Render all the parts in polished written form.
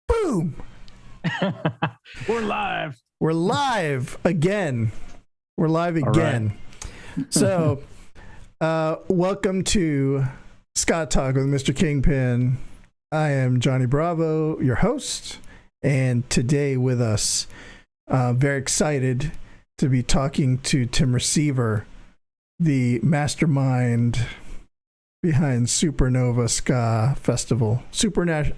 Boom! We're live. We're live again. We're live again. Right. So, welcome to Scott Talk with Mr. Kingpin. I am Johnny Bravo, your host, and today with us, very excited to be talking to Tim Receveur, the mastermind behind Supernova Ska Festival. Supernova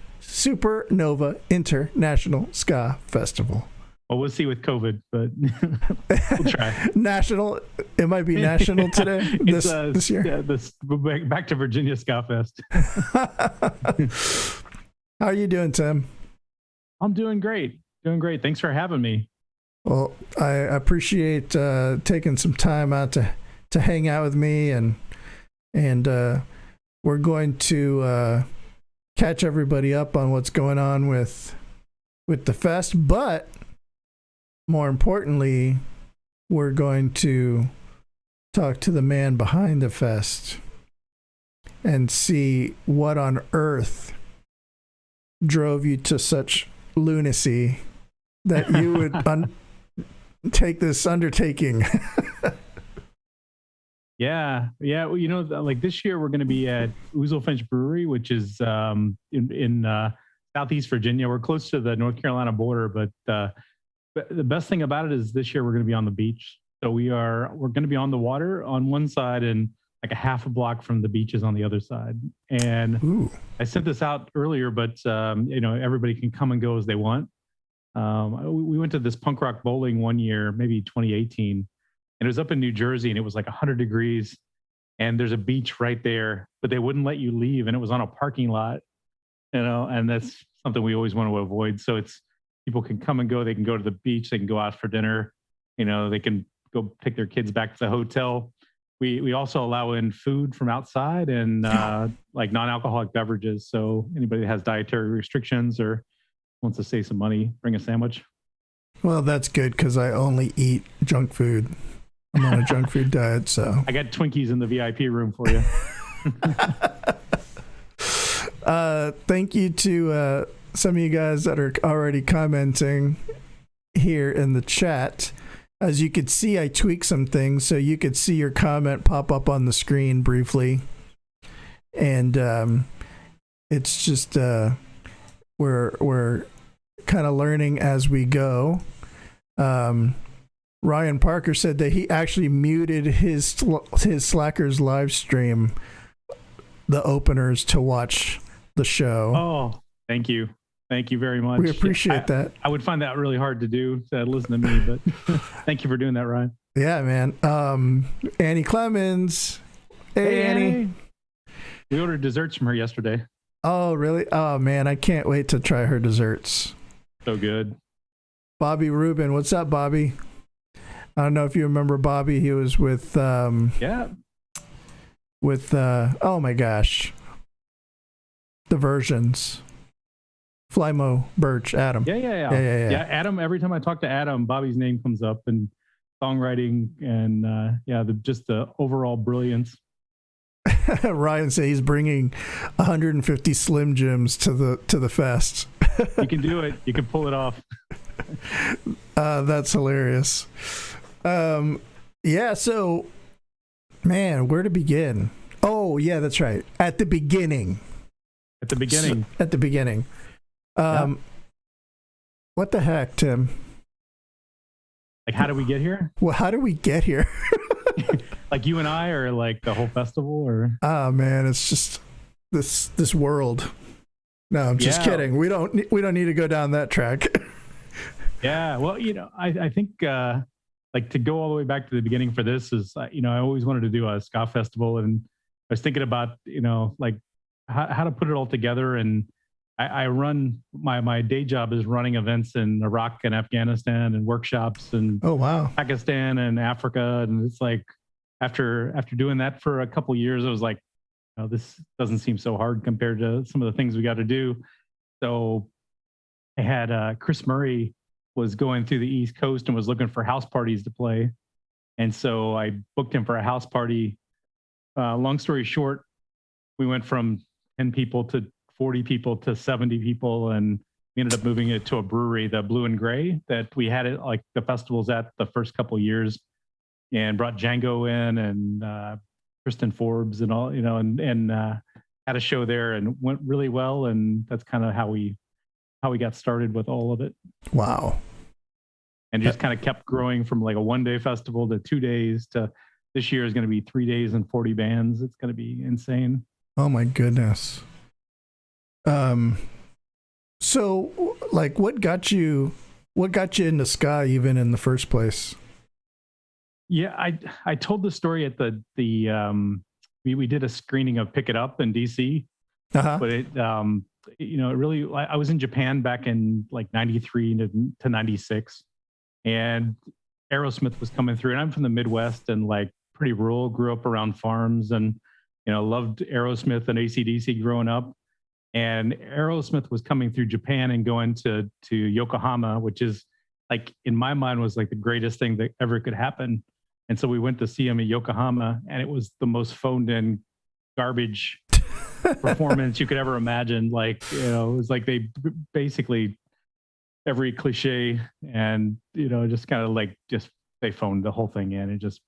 International Ska Festival. Well, we'll see with COVID, but we'll try. National, it might be national today, this year. Yeah, back to Virginia Ska Fest. How are you doing, Tim? I'm doing great. Thanks for having me. Well, I appreciate taking some time out to hang out with me, and we're going to catch everybody up on what's going on with the fest, but more importantly, we're going to talk to the man behind the fest and see what on earth drove you to such lunacy that you would take this undertaking. Yeah. Well, like this year we're going to be at Ouzelfinch Brewery, which is in Southeast Virginia. We're close to the North Carolina border, but the best thing about it is this year we're going to be on the beach. So we're going to be on the water on one side and like a half a block from the beaches on the other side. And Ooh. I sent this out earlier, but everybody can come and go as they want. We went to this punk rock bowling one year, maybe 2018, and it was up in New Jersey, and it was like 100 degrees, and there's a beach right there, but they wouldn't let you leave, and it was on a parking lot, and that's something we always want to avoid. So it's people can come and go. They can go to the beach. They can go out for dinner. They can go pick their kids back to the hotel. We also allow in food from outside and like non-alcoholic beverages. So anybody that has dietary restrictions or wants to save some money, bring a sandwich. Well, that's good because I only eat junk food. I'm on a junk food diet, so I got Twinkies in the VIP room for you. Thank you to some of you guys that are already commenting here in the chat. As you could see, I tweaked some things so you could see your comment pop up on the screen briefly, and it's just we're kind of learning as we go. Ryan Parker said that he actually muted his Slackers live stream, the openers, to watch the show. Oh, thank you very much. We appreciate that. I would find that really hard to do, to listen to me, but thank you for doing that, Ryan. Yeah, man. Annie Clemens. Hey, Annie. We ordered desserts from her yesterday. Oh, really? Oh, man, I can't wait to try her desserts. So good. Bobby Rubin. What's up, Bobby? I don't know if you remember Bobby. He was with oh my gosh, the versions. Flymo, Birch, Adam. Yeah. Adam. Every time I talk to Adam, Bobby's name comes up, and songwriting, and just the overall brilliance. Ryan said he's bringing 150 Slim Jims to the fest. You can do it. You can pull it off. That's hilarious. So, man, where to begin? Oh, yeah, that's right. At the beginning. What the heck, Tim? Like, how did we get here? Well, how did we get here? Like you and I, or like the whole festival, or? Oh man, it's just this world. No, I'm just kidding. We don't need to go down that track. Yeah, well, I think like to go all the way back to the beginning for this is, I always wanted to do a ska festival, and I was thinking about, like how to put it all together. And I run my day job is running events in Iraq and Afghanistan and workshops and Pakistan and Africa. And it's like, after doing that for a couple of years, I was like, this doesn't seem so hard compared to some of the things we got to do. So I had Chris Murray was going through the East Coast and was looking for house parties to play. And so I booked him for a house party. Long story short, we went from 10 people to 40 people to 70 people, and we ended up moving it to a brewery, the Blue and Gray, that we had it like the festivals at the first couple of years, and brought Django in and Kristen Forbes and all, and had a show there, and went really well. And that's kind of how we got started with all of it. Wow. And just kind of kept growing from like a 1-day festival to 2 days to this year is going to be 3 days and 40 bands. It's going to be insane. Oh my goodness. So like what got you into ska even in the first place? Yeah, I told the story at we did a screening of Pick It Up in DC, but it really, I was in Japan back in like 93 to 96, and Aerosmith was coming through, and I'm from the Midwest and like pretty rural, grew up around farms, and loved Aerosmith and AC/DC growing up. And Aerosmith was coming through Japan and going to Yokohama, which is like, in my mind, was like the greatest thing that ever could happen. And so we went to see him at Yokohama, and it was the most phoned in garbage performance you could ever imagine. Like, it was like they basically every cliche, and, just kind of like, they phoned the whole thing in, and just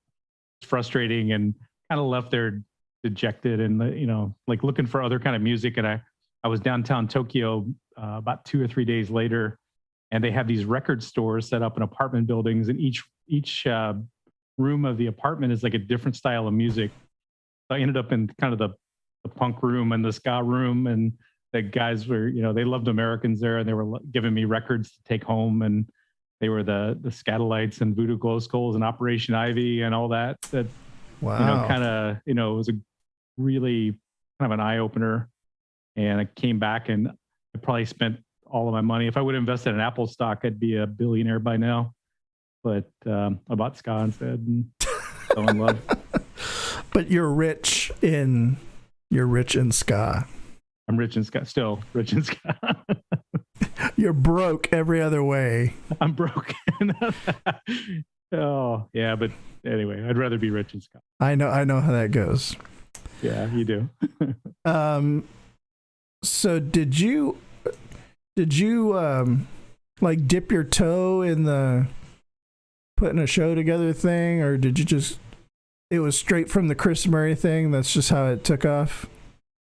frustrating, and kind of left there dejected and, like looking for other kind of music. And I was downtown Tokyo about 2 or 3 days later, and they have these record stores set up in apartment buildings, and each room of the apartment is like a different style of music. So I ended up in kind of the punk room and the ska room, and the guys were, they loved Americans there, and they were giving me records to take home, and they were the Scatolites and Voodoo Glow Skulls and Operation Ivy and all that. Wow. Kind of, it was a really kind of an eye opener. And I came back, and I probably spent all of my money. If I would have invested in Apple stock, I'd be a billionaire by now. But I bought ska instead and fell in love. But you're rich in ska. I'm rich in ska, still rich in ska. You're broke every other way. I'm broke. Oh, yeah. But anyway, I'd rather be rich in ska. I know how that goes. Yeah, you do. So did you like dip your toe in the putting a show together thing, or did you just, it was straight from the Chris Murray thing? That's just how it took off?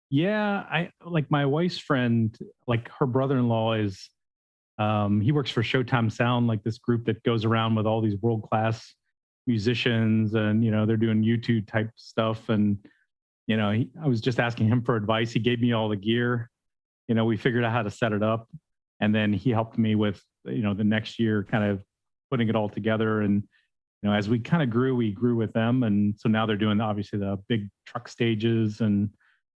Yeah, I like my wife's friend, like her brother-in-law is, he works for Showtime Sound, like this group that goes around with all these world-class musicians, and they're doing YouTube type stuff. And I was just asking him for advice. He gave me all the gear. We figured out how to set it up, and then he helped me with the next year kind of putting it all together. And as we kind of grew, we grew with them, and so now they're doing obviously the big truck stages, and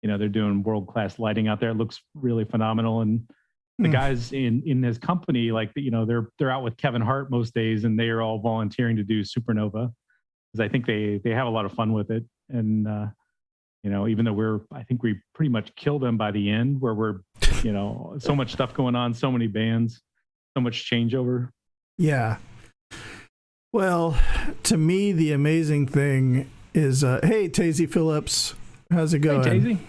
they're doing world-class lighting out there. It looks really phenomenal. And the guys in his company, like they're out with Kevin Hart most days, and they are all volunteering to do Supernova, because I think they have a lot of fun with it. And even though I think we pretty much kill them by the end, where we're so much stuff going on, so many bands, so much changeover. Yeah. Well, to me, the amazing thing is, hey, Tazy Phillips, how's it going? Hey, Tazy.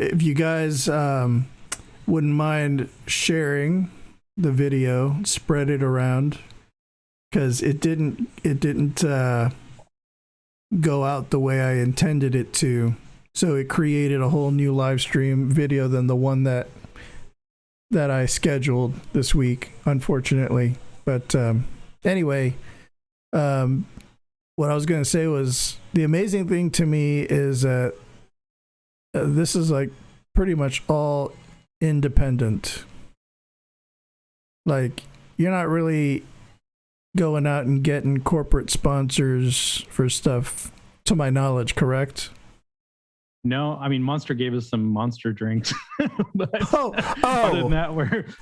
If you guys wouldn't mind sharing the video, spread it around, because it didn't go out the way I intended it to. So it created a whole new live stream video than the one that I scheduled this week, unfortunately. But anyway, what I was going to say was, the amazing thing to me is that this is like pretty much all independent. Like, you're not really going out and getting corporate sponsors for stuff, to my knowledge, correct? No, I mean, Monster gave us some Monster drinks. But oh, other than that, I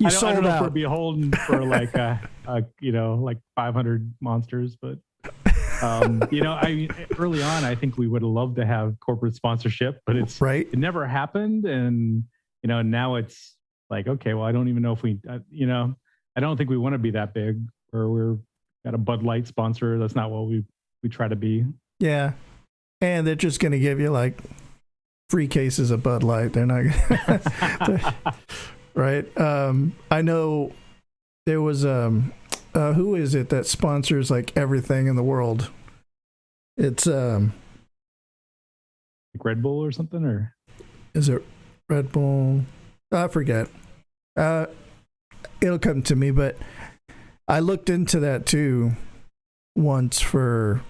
don't know if we're beholden for like like 500 Monsters, but early on, I think we would have loved to have corporate sponsorship, but it never happened. And now it's like, okay, well, I don't even know if I don't think we want to be that big, or we're got a Bud Light sponsor. That's not what we try to be. Yeah. And they're just going to give you like free cases of Bud Light. They're not right. I know there was who is it that sponsors like everything in the world? It's like Red Bull or something, or is it Red Bull? I forget. It'll come to me, but I looked into that too once for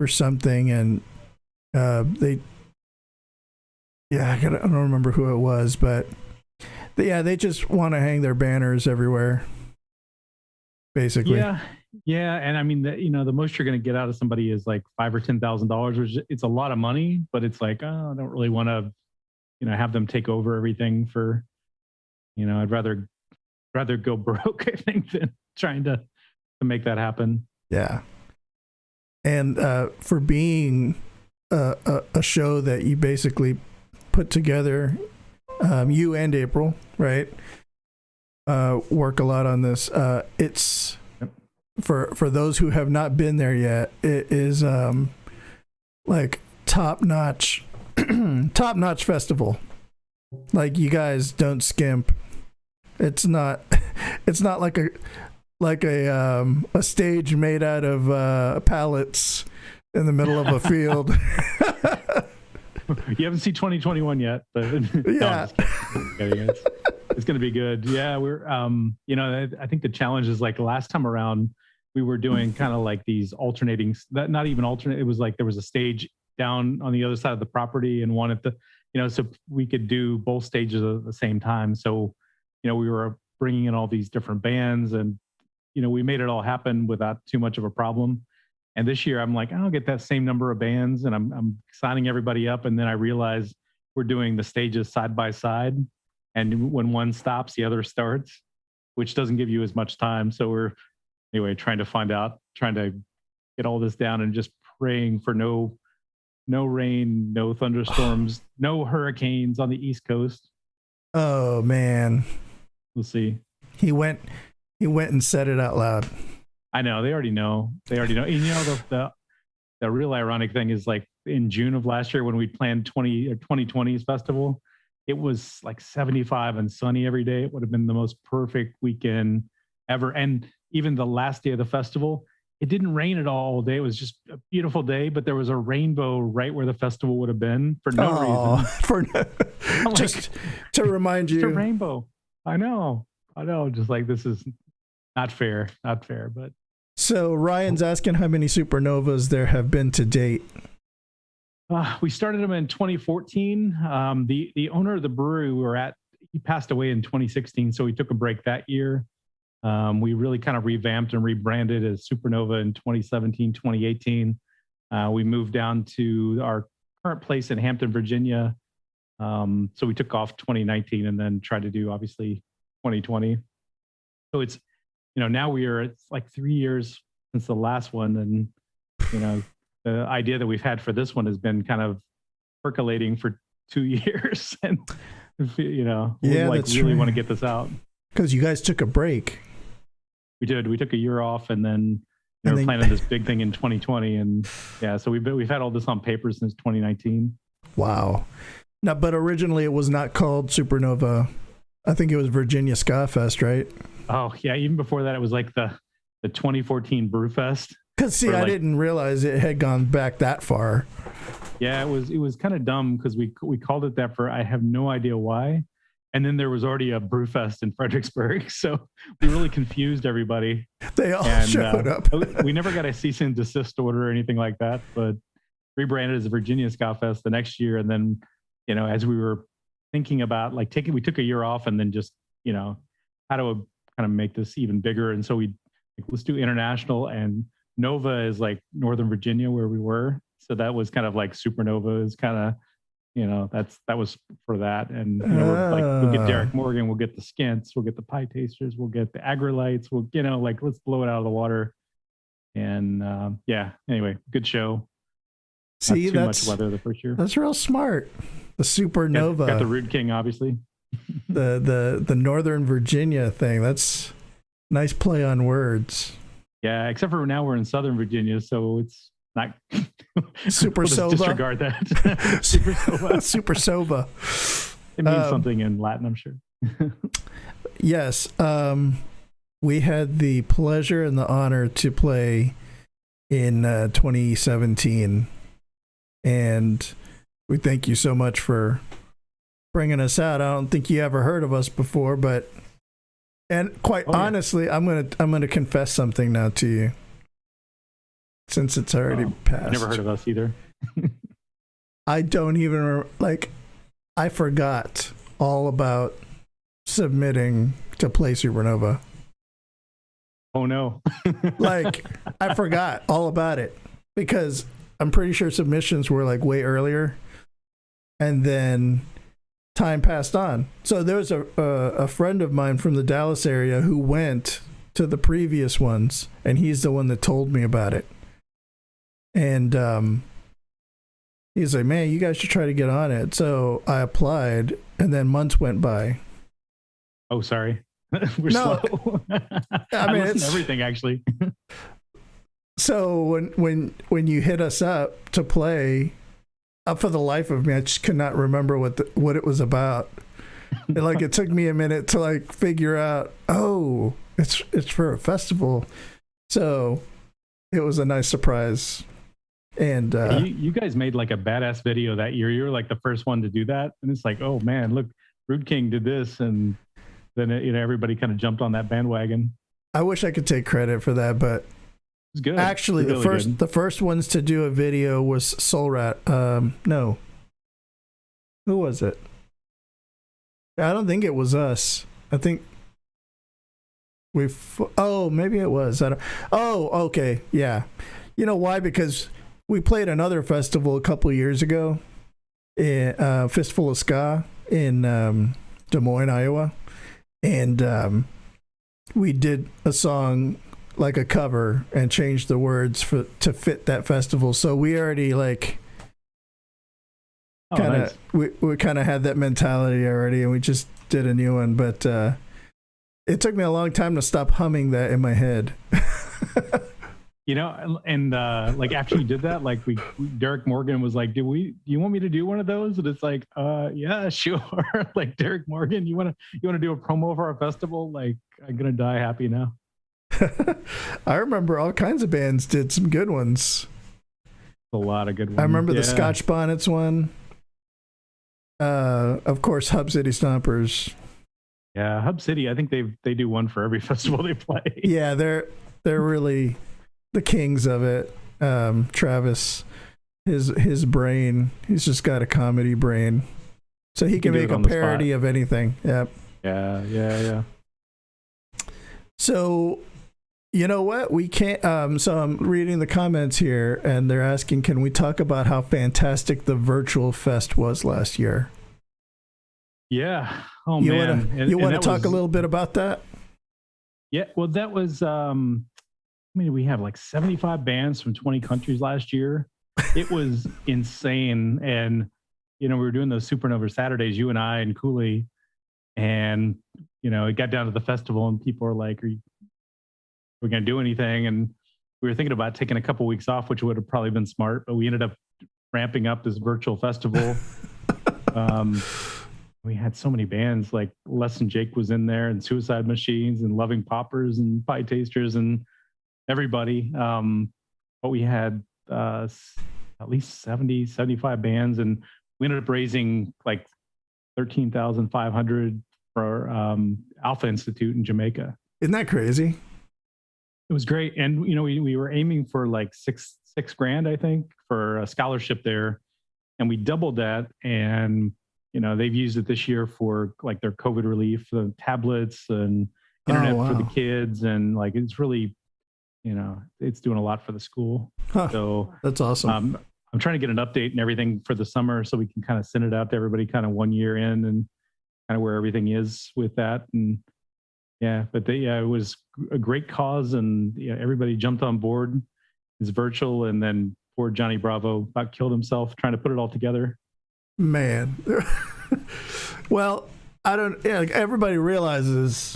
something, and I don't remember who it was, but they just want to hang their banners everywhere, basically. Yeah, and I mean, the most you're going to get out of somebody is like $5,000 or $10,000, which it's a lot of money, but it's like, oh, I don't really want to, have them take over everything for, I'd rather go broke, I think, than trying to make that happen. Yeah, and for being a show that you basically put together, you and April, right? Work a lot on this. It's for those who have not been there yet. It is like top notch festival. Like, you guys don't skimp. It's not like a stage made out of pallets in the middle of a field. You haven't seen 2021 yet, but yeah, it's going to be good. Yeah, we're I think the challenge is, like, last time around we were doing kind of like these alternating, not even alternate. It was like there was a stage down on the other side of the property and one at the, so we could do both stages at the same time. So, we were bringing in all these different bands, and we made it all happen without too much of a problem. And this year I'm like, I'll get that same number of bands, and I'm signing everybody up. And then I realize we're doing the stages side by side. And when one stops, the other starts, which doesn't give you as much time. So we're trying to get all this down and just praying for no rain, no thunderstorms, no hurricanes on the East Coast. Oh man. We'll see. He went and said it out loud. I know. They already know. And the real ironic thing is, like, in June of last year when we planned 2020's festival, it was like 75 and sunny every day. It would have been the most perfect weekend ever. And even the last day of the festival, it didn't rain at all day. It was just a beautiful day, but there was a rainbow right where the festival would have been for no reason. Just to remind you. It's a rainbow. I know. Just like, this is not fair, but. So Ryan's asking how many Supernovas there have been to date. We started them in 2014. The owner of the brewery we were at, he passed away in 2016, so we took a break that year. We really kind of revamped and rebranded as Supernova in 2017, 2018. We moved down to our current place in Hampton, Virginia. So we took off 2019 and then tried to do, obviously, 2020. So it's, now it's like 3 years since the last one. And, the idea that we've had for this one has been kind of percolating for 2 years. And, we really want to get this out. Because you guys took a break. We did. We took a year off, and then we're planning this big thing in 2020. And yeah, so we've had all this on paper since 2019. Wow. Now, but originally it was not called Supernova. I think it was Virginia Ska Fest, right? Oh yeah, even before that, it was like the 2014 Brewfest. Because I didn't realize it had gone back that far. Yeah, it was kind of dumb because we called it that for I have no idea why. And then there was already a Brewfest in Fredericksburg, so we really confused everybody. They all showed up. We never got a cease and desist order or anything like that, but rebranded as the Virginia Ska Fest the next year. And then, as we were thinking about we took a year off and then just, how to kind of make this even bigger. And so let's do international, and Nova is like Northern Virginia where we were. So that was kind of like Supernova is kind of, that was for that. And, we'll get Derek Morgan, we'll get the Skints, we'll get the Pie Tasters, we'll get the Agrolites, let's blow it out of the water. And anyway, good show. See, not too much weather the first year. That's real smart. The Supernova. Got the Rude King, obviously. the Northern Virginia thing. That's nice play on words. Yeah, except for now we're in Southern Virginia, so it's Not Super we'll just Sova. disregard that. Super Sova. Super Sova. It means something in Latin, I'm sure. Yes. We had the pleasure and the honor to play in 2017. And we thank you so much for bringing us out. I don't think you ever heard of us before, but quite honestly, I'm gonna confess something now to you, since it's already passed. I've never heard of us either. I don't even I forgot all about submitting to play Supernova. Oh no. I forgot all about it because I'm pretty sure submissions were like way earlier, and then time passed on. So there was a friend of mine from the Dallas area who went to the previous ones, and he's the one that told me about it. And he's like, man, you guys should try to get on it. So I applied, and then months went by. Oh, sorry. We're slow. I mean, it's everything actually. So when you hit us up to play, for the life of me, I just could not remember what it was about. And it took me a minute to figure out, oh, it's for a festival. So it was a nice surprise. And you guys made a badass video that year. You were the first one to do that, and it's oh man, look, Rude King did this, and then everybody kind of jumped on that bandwagon. I wish I could take credit for that, but it's good. Actually, the first ones to do a video was Soul Rat. No, who was it? I don't think it was us. I think maybe it was. Okay, yeah. You know why? Because we played another festival a couple of years ago, Fistful of Ska in Des Moines, Iowa. And we did a song a cover and changed the words to fit that festival. So we already nice. we kind of had that mentality already, and we just did a new one. But it took me a long time to stop humming that in my head. And after you did that, Derek Morgan was like, do you want me to do one of those? And it's yeah, sure. Derek Morgan, you want to do a promo for our festival? I'm gonna die happy now. I remember all kinds of bands did some good ones. A lot of good ones. I remember the Scotch Bonnets one. Of course, Hub City Stompers. Yeah, Hub City. I think they do one for every festival they play. Yeah, they're really the kings of it. Travis, his brain, he's just got a comedy brain, so he can make a parody of anything. Yep. Yeah. So you know what, we can't so I'm reading the comments here, and they're asking, can we talk about how fantastic the virtual fest was last year? Yeah. Oh man. You want to talk a little bit about that? Yeah, well, that was we have 75 bands from 20 countries last year. It was insane. And, we were doing those Supernova Saturdays, you and I and Cooley. And, it got down to the festival and people were like, are we going to do anything? And we were thinking about taking a couple weeks off, which would have probably been smart. But we ended up ramping up this virtual festival. We had so many bands, Less Than Jake was in there, and Suicide Machines, and Loving Poppers, and Pie Tasters, and everybody. But we had at least 75 bands, and we ended up raising $13,500 for Alpha Institute in Jamaica. Isn't that crazy? It was great. And, we were aiming for $6,000, I think, for a scholarship there. And we doubled that. And, they've used it this year for their COVID relief, the tablets and internet for the kids. And it's really, it's doing a lot for the school. Huh, so that's awesome. I'm trying to get an update and everything for the summer so we can kind of send it out to everybody kind of 1 year in and kind of where everything is with that. And it was a great cause, and everybody jumped on board. It's virtual, and then poor Johnny Bravo about killed himself trying to put it all together. Man. Well, everybody realizes,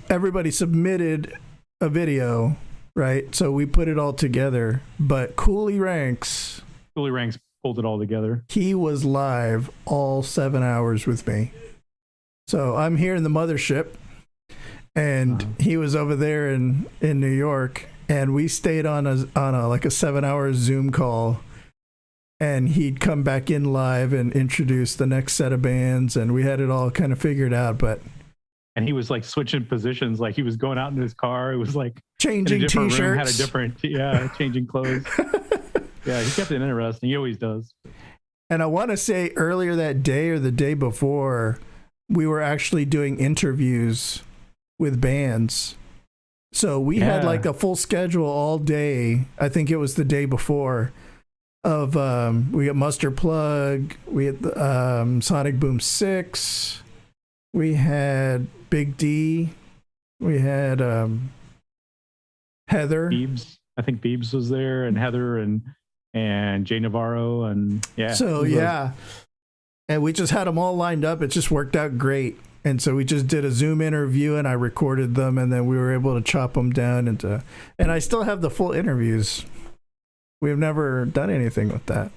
everybody submitted a video, right? So we put it all together. But Cooley Ranks pulled it all together. He was live all 7 hours with me. So I'm here in the mothership, and he was over there in New York, and we stayed on a like a 7-hour Zoom call, and he'd come back in live and introduce the next set of bands, and we had it all kind of figured out. And he was like switching positions, like he was going out in his car. It was like changing t-shirts, room, had a different, changing clothes. Yeah, he kept it interesting. He always does. And I want to say earlier that day or the day before, we were actually doing interviews with bands. So we had like a full schedule all day. I think it was the day before of we got Mustard Plug, we had Sonic Boom 6, we had Big D, we had Heather. Beebs. I think Beebs was there, and Heather and Jay Navarro, and So and we just had them all lined up. It just worked out great. And so we just did a Zoom interview, and I recorded them, and then we were able to chop them down and I still have the full interviews. We've never done anything with that.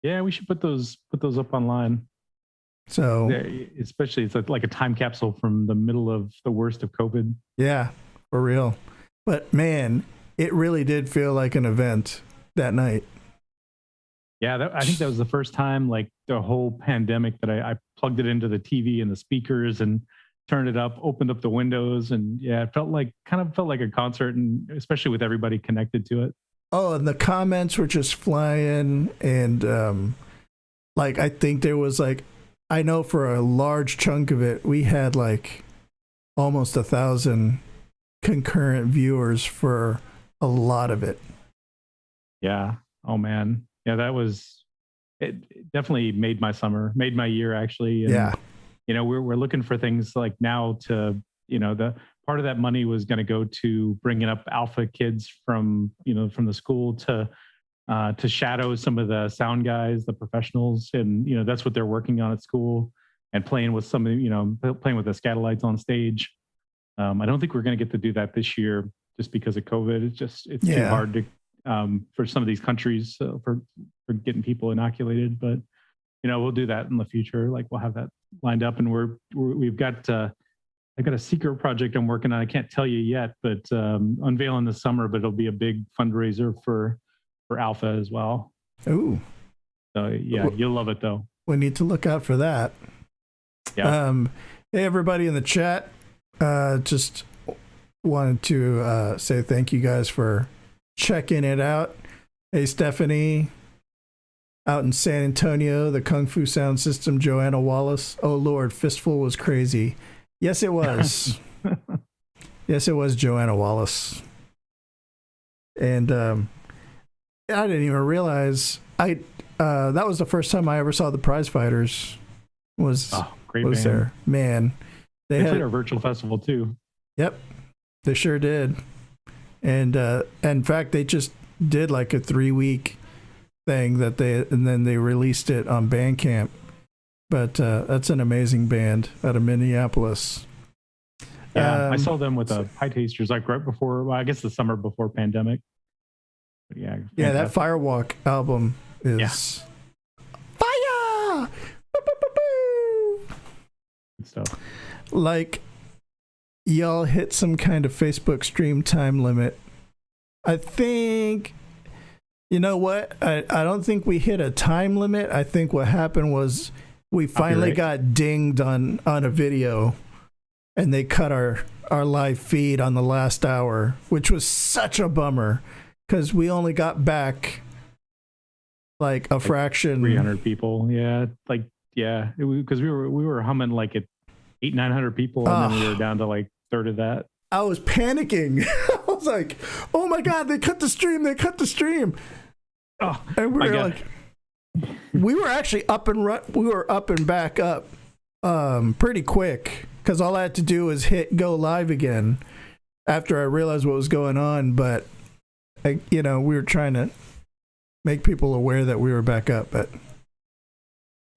Yeah, we should put those up online. So especially it's like a time capsule from the middle of the worst of COVID. Yeah, for real. But man, it really did feel like an event that night. Yeah, I think that was the first time, like the whole pandemic, that I plugged it into the TV and the speakers and turned it up, opened up the windows, and it felt like a concert, and especially with everybody connected to it. Oh, and the comments were just flying, and like I think there was like, I know for a large chunk of it, we had like almost 1,000 concurrent viewers for a lot of it. Yeah. Oh man. Yeah, it definitely made my summer, made my year actually. And, we're looking for things like now to, the part of that money was going to go to bringing up alpha kids from the school to shadow some of the sound guys, the professionals. And, that's what they're working on at school, and playing with some of, playing with the Scatolites on stage. I don't think we're going to get to do that this year just because of COVID. It's too hard to, for some of these countries for getting people inoculated, but we'll do that in the future. Like we'll have that lined up, and we've got I've got a secret project I'm working on. I can't tell you yet, but unveiling this summer. But it'll be a big fundraiser for Alpha as well. Ooh, so you'll love it though. We need to look out for that. Yeah. Hey everybody in the chat, just wanted to say thank you guys for checking it out. Hey Stephanie, out in San Antonio, the Kung Fu Sound System, Joanna Wallace. Oh Lord, Fistful was crazy. Yes, it was. Yes, it was Joanna Wallace. And I didn't even realize that was the first time I ever saw the Prize Fighters. Great was band. There, man. They played our virtual festival too. Yep, they sure did. And in fact, they just did like a 3-week thing and then they released it on Bandcamp. But that's an amazing band out of Minneapolis. Yeah, I saw them with the High Tasters like right before, well, I guess the summer before pandemic. But yeah, that Firewalk album is fire. Good stuff. Like, y'all hit some kind of Facebook stream time limit. I think, you know what? I don't think we hit a time limit. I think what happened was we finally got dinged on a video, and they cut our live feed on the last hour, which was such a bummer because we only got back like a fraction. 300 people. Yeah. Because we were humming like at 800-900 people, and then we were down to like a third of that. I was panicking. I was like, oh my God, they cut the stream. Oh, and we were like, we were actually up and back up pretty quick, because all I had to do was hit go live again after I realized what was going on. But we were trying to make people aware that we were back up. But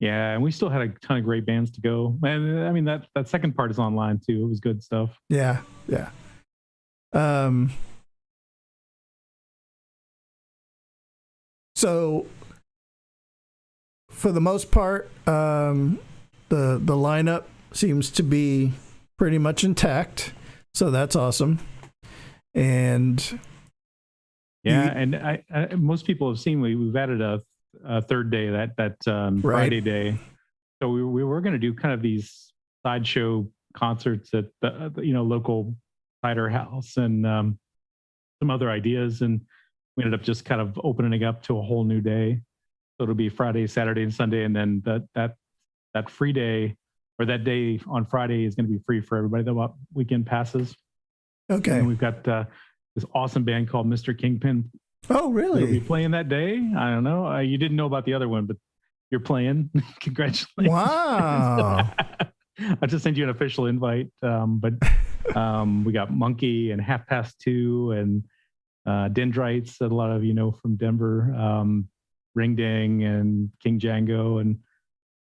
yeah, and we still had a ton of great bands to go. And I mean, that second part is online too. It was good stuff. Yeah. So for the most part, the lineup seems to be pretty much intact. So that's awesome. And and I most people have seen we've added a third day, that Right. Friday day. So we were going to do kind of these sideshow concerts at the local cider house and some other ideas, and we ended up just kind of opening up to a whole new day. So it'll be Friday, Saturday, and Sunday, and then that free day or that day on Friday is going to be free for everybody. The weekend passes. Okay. And we've got this awesome band called Mr. Kingpin. Oh, really? You'll be playing that day. I don't know. You didn't know about the other one, but you're playing. Congratulations. Wow. I just sent you an official invite. But we got Monkey and Half Past Two and Dendrites that a lot of you know from Denver, Ring Ding and King Django and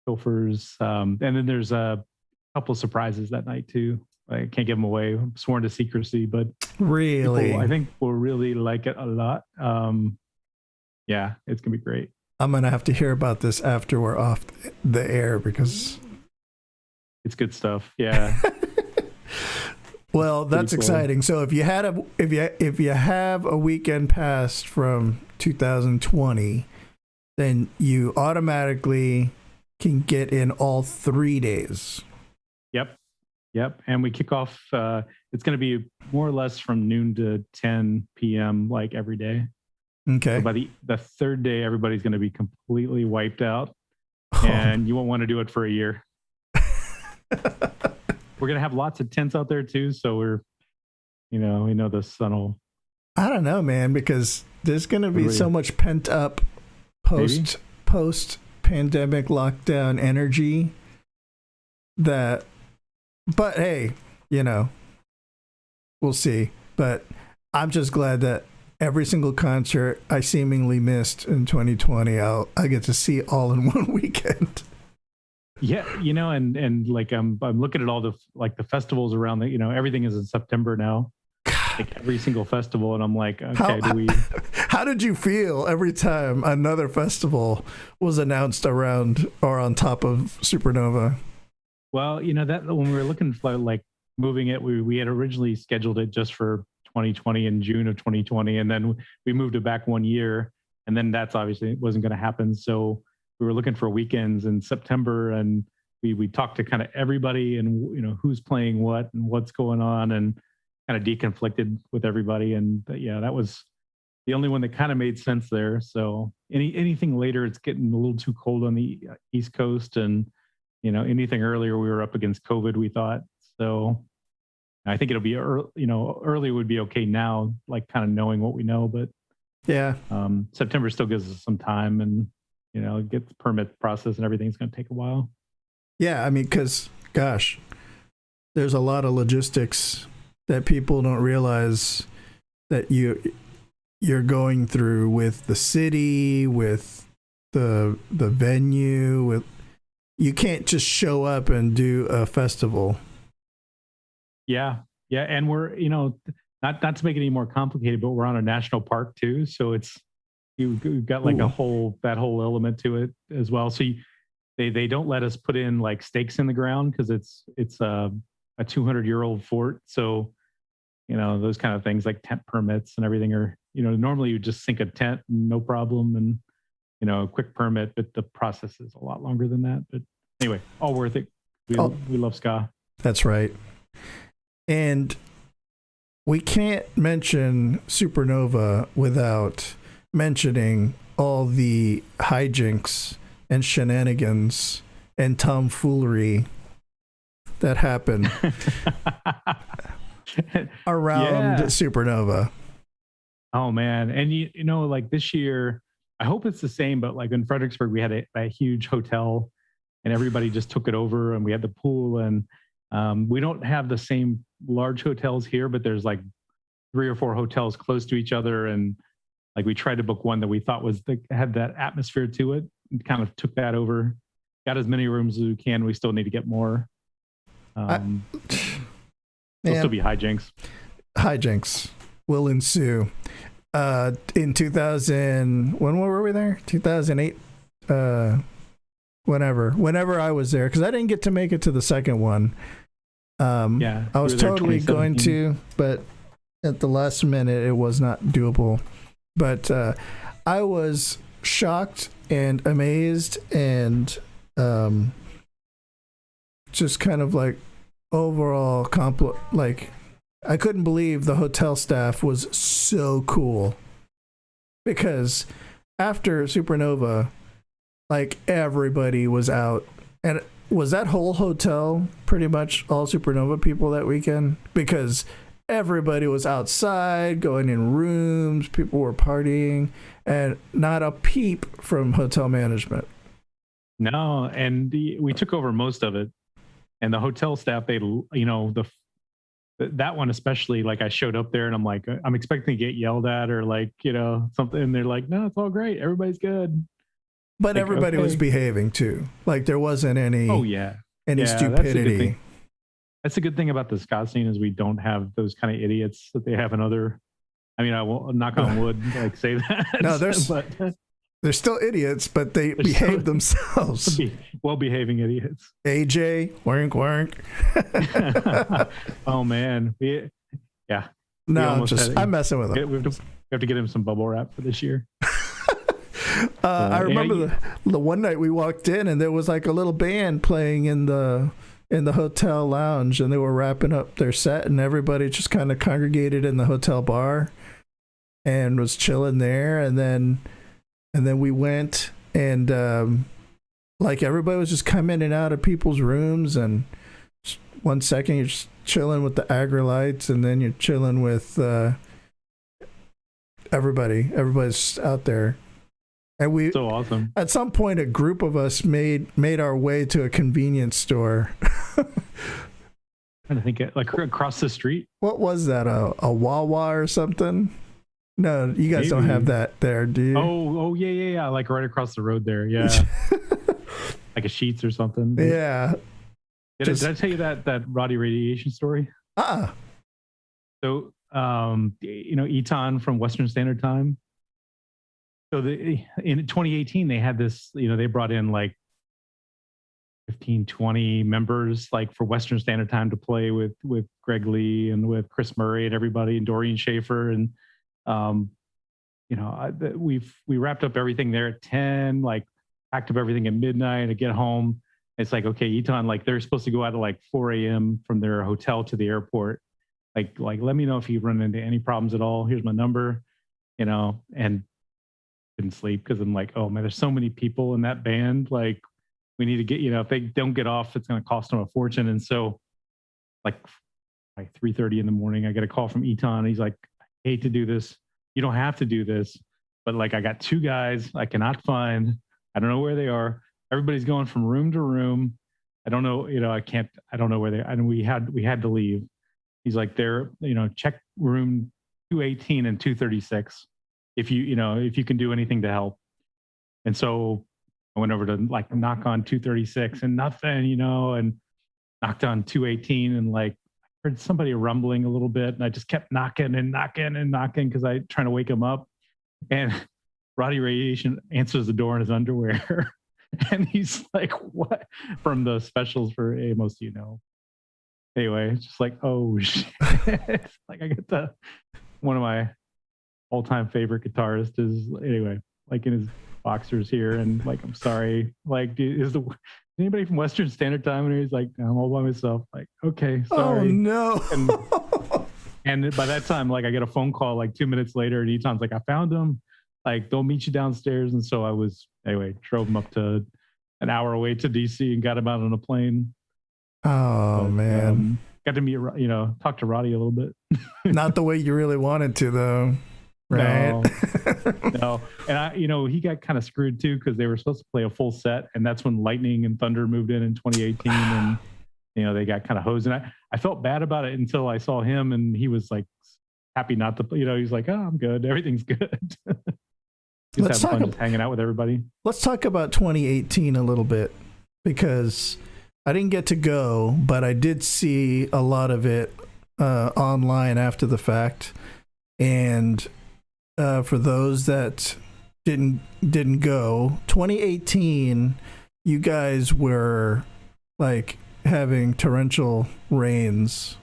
Pilfers. And then there's a couple surprises that night too. I can't give them away. I'm sworn to secrecy, but Really? people, I think will really like it a lot. Yeah, it's gonna be great. I'm going to have to hear about this after we're off the air because It's good stuff. Yeah. well, that's cool. exciting. So if you have a weekend pass from 2020, then you automatically can get in all 3 days. Yep. And we kick off, it's going to be more or less from noon to 10 p.m. like every day. Okay. So by the third day, everybody's going to be completely wiped out and you won't want to do it for a year. We're going to have lots of tents out there too. So we know the sun will. I don't know, man, because there's going to be so much pent up post pandemic lockdown energy that, but hey, we'll see. But I'm just glad that every single concert I seemingly missed in 2020, I get to see all in one weekend. Yeah, and like I'm looking at all the festivals around everything is in September now. Like every single festival, and I'm like, okay, how did you feel every time another festival was announced around or on top of Supernova? Well, that when we were looking for like moving it, we had originally scheduled it just for 2020 in June of 2020, and then we moved it back 1 year, and then that's obviously wasn't going to happen. So we were looking for weekends in September, and we talked to kind of everybody, and who's playing what and what's going on, and kind of deconflicted with everybody. And yeah, that was the only one that kind of made sense there. So anything later, it's getting a little too cold on the East Coast, and anything earlier, we were up against COVID, we thought. So I think it'll be early would be okay now, like kind of knowing what we know. But yeah, September still gives us some time, and get the permit process and everything's going to take a while. Yeah, I mean, because gosh, there's a lot of logistics that people don't realize that you're going through with the city, with the venue. You can't just show up and do a festival. Yeah, and we're not to make it any more complicated, but we're on a national park too, so you've got like that whole element to it as well. So they don't let us put in like stakes in the ground because it's a 200-year-old fort. So those kind of things like tent permits and everything are normally you just sink a tent, no problem, and a quick permit, but the process is a lot longer than that. But anyway, all worth it. We love ska. That's right. And we can't mention Supernova without mentioning all the hijinks and shenanigans and tomfoolery that happened around Supernova. Oh man. And like this year, I hope it's the same, but like in Fredericksburg, we had a huge hotel and everybody just took it over, and we had the pool, and we don't have the same large hotels here, but there's like 3 or 4 hotels close to each other. And like we tried to book one that we thought had that atmosphere to it, and kind of took that over, got as many rooms as we can. We still need to get more. There'll still be hijinks. Hijinks will ensue. In 2000, when were we there? 2008. Whenever I was there, because I didn't get to make it to the second one. I was totally going to, but at the last minute, it was not doable. But I was shocked and amazed and just kind of like overall like I couldn't believe the hotel staff was so cool, because after Supernova, like everybody was out. And was that whole hotel pretty much all Supernova people that weekend? Because everybody was outside, going in rooms, people were partying, and not a peep from hotel management. No, and we took over most of it. And the hotel staff, they, that one especially, like I showed up there and I'm like, I'm expecting to get yelled at or like, something. And they're like, no, it's all great. Everybody's good. But like, everybody was behaving too. Like there wasn't any stupidity. That's a good thing about the ska scene is we don't have those kind of idiots that they have in other. I mean, I won't knock on wood, like say that. No, they're still idiots, but they behave themselves. Well-behaving idiots. AJ, wink, wink. Oh man, No, I'm messing with him. We have to get him some bubble wrap for this year. I remember the one night we walked in and there was like a little band playing in the hotel lounge, and they were wrapping up their set, and everybody just kind of congregated in the hotel bar and was chilling there, and then we went, and like everybody was just coming in and out of people's rooms, and 1 second you're just chilling with the Agrolites, and then you're chilling with everybody's out there. And we, so awesome. At some point, a group of us made our way to a convenience store. Trying to think, like across the street. What was that? A Wawa or something? No, you guys don't have that there, do you? Oh, yeah. Like right across the road there. Yeah, like a Sheetz or something. Yeah. Did I tell you that Roddy Radiation story? So, Eton from Western Standard Time. So in 2018, they had this, they brought in like 15, 20 members like for Western Standard Time to play with Greg Lee and with Chris Murray and everybody and Doreen Schaefer. And, we wrapped up everything there at 10, like packed up everything at midnight to get home. It's like, okay, Eton, like they're supposed to go out at like 4 a.m. from their hotel to the airport. Like, let me know if you run into any problems at all. Here's my number, and didn't sleep because I'm like, oh man, there's so many people in that band. Like we need to get, if they don't get off, it's going to cost them a fortune. And so like 3:30 in the morning, I get a call from Eton. He's like, I hate to do this. You don't have to do this, but like, I got 2 guys I cannot find. I don't know where they are. Everybody's going from room to room. I don't know, I don't know where they are. And we had to leave. He's like, they're, check room 218 and 236. If you can do anything to help. And so I went over to like knock on 236 and nothing, and knocked on 218 and like I heard somebody rumbling a little bit, and I just kept knocking because I trying to wake him up. And Roddy Radiation answers the door in his underwear. And he's like, what? From the specials for most Anyway, it's just like, oh shit. Like I get one of my all-time favorite guitarist is like in his boxers here, and like, I'm sorry, like is anybody from Western Standard Time? And he's like, I'm all by myself. Like, okay, sorry. Oh no. And by that time, like I get a phone call like 2 minutes later, and Eton's like, I found him. Like, they'll meet you downstairs. And so drove him up to an hour away to DC and got him out on a plane. Oh man. Got to meet, talk to Roddy a little bit. Not the way you really wanted to though. Right. No. And he got kind of screwed too, because they were supposed to play a full set, and that's when Lightning and Thunder moved in 2018, and they got kind of hosed. And I felt bad about it until I saw him, and he was like happy not to, he's like, oh, I'm good, everything's good. Just hanging out with everybody. Let's talk about 2018 a little bit, because I didn't get to go, but I did see a lot of it online after the fact, and for those that didn't go, 2018, you guys were like having torrential rains.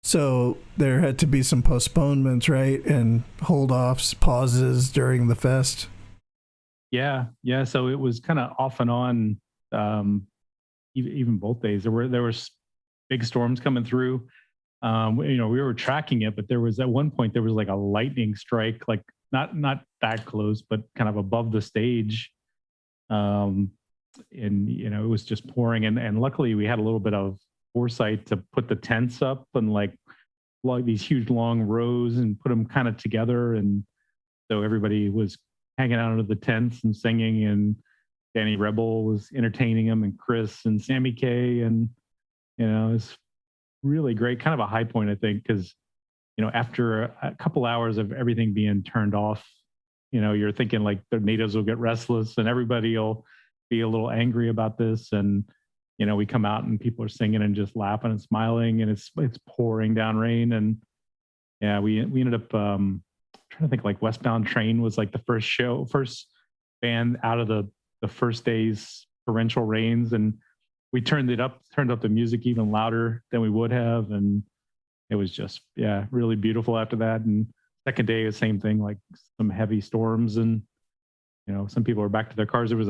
So there had to be some postponements, right? And hold offs, pauses during the fest. Yeah. So it was kind of off and on, even both days. There were big storms coming through. We were tracking it, but there was at one point there was like a lightning strike, like not that close, but kind of above the stage. And it was just pouring, and luckily we had a little bit of foresight to put the tents up and like these huge long rows and put them kind of together, and so everybody was hanging out under the tents and singing, and Danny Rebel was entertaining them, and Chris and Sammy K, and it was really great, kind of a high point, I think, because after a couple hours of everything being turned off, you're thinking like the natives will get restless and everybody will be a little angry about this, and we come out and people are singing and just laughing and smiling, and it's pouring down rain, and yeah, we ended up trying to think, like Westbound Train was like the first band out of the first day's torrential rains, and we turned up the music even louder than we would have, and it was just really beautiful after that. And second day, the same thing, like some heavy storms, and some people were back to their cars. There was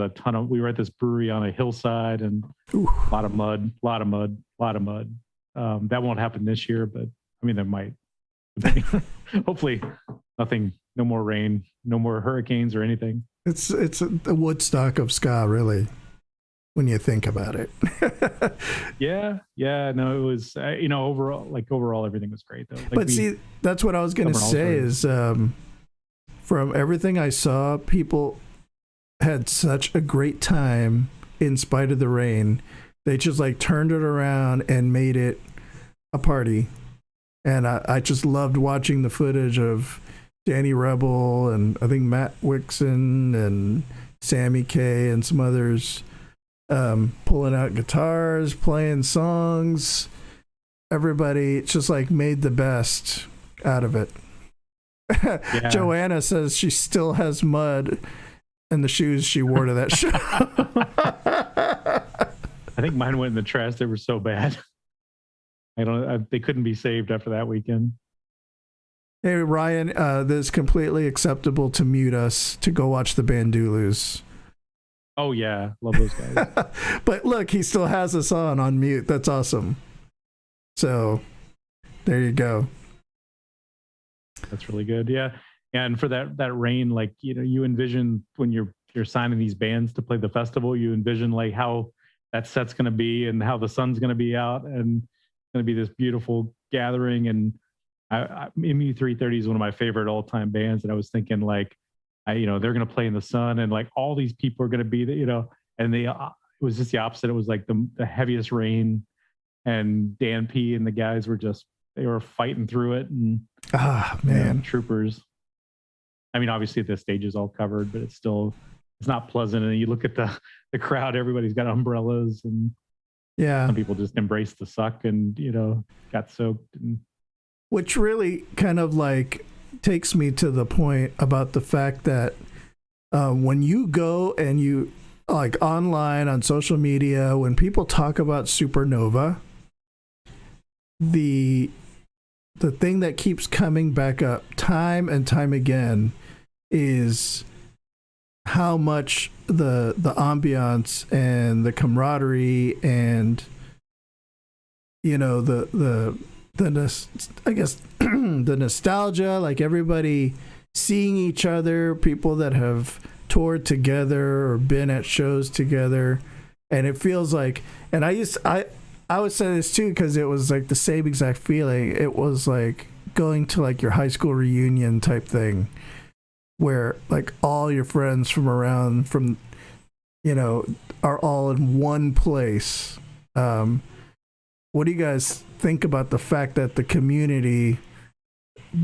we were at this brewery on a hillside, and a lot of mud. That won't happen this year, but I mean, there might. Hopefully no more rain, no more hurricanes or anything. It's the Woodstock of ska, really, when you think about it. Yeah. No, it was, overall everything was great though. But see, that's what I was going to say is, from everything I saw, people had such a great time in spite of the rain. They just like turned it around and made it a party. And I just loved watching the footage of Danny Rebel and I think Matt Wixon and Sammy K and some others pulling out guitars, playing songs. Everybody just like made the best out of it. Yeah. Joanna says she still has mud in the shoes she wore to that show. I think mine went in the trash. They were so bad. They couldn't be saved after that weekend. Hey, Ryan, this is completely acceptable to mute us to go watch the Bandulus. Oh, yeah. Love those guys. But look, he still has us on mute. That's awesome. So there you go. That's really good. Yeah. And for that rain, like, you envision when you're signing these bands to play the festival, you envision like how that set's going to be and how the sun's going to be out, and going to be this beautiful gathering. And MU330 is one of my favorite all-time bands, and I was thinking like, they're going to play in the sun, and like all these people are going to be there, and it was just the opposite. It was like the heaviest rain, and Dan P and the guys they were fighting through it, and man, troopers. I mean, obviously the stage is all covered, but it's not pleasant. And you look at the crowd, everybody's got umbrellas, and some people just embraced the suck and, got soaked. Which really kind of like takes me to the point about the fact that when you go and you like online on social media, when people talk about Supernova, the thing that keeps coming back up time and time again is how much the ambiance and the camaraderie and the nostalgia, like everybody seeing each other, people that have toured together or been at shows together, and it feels like, and I would say this too because it was like the same exact feeling. It was like going to like your high school reunion type thing, where like all your friends from around are all in one place. What do you guys think about the fact that the community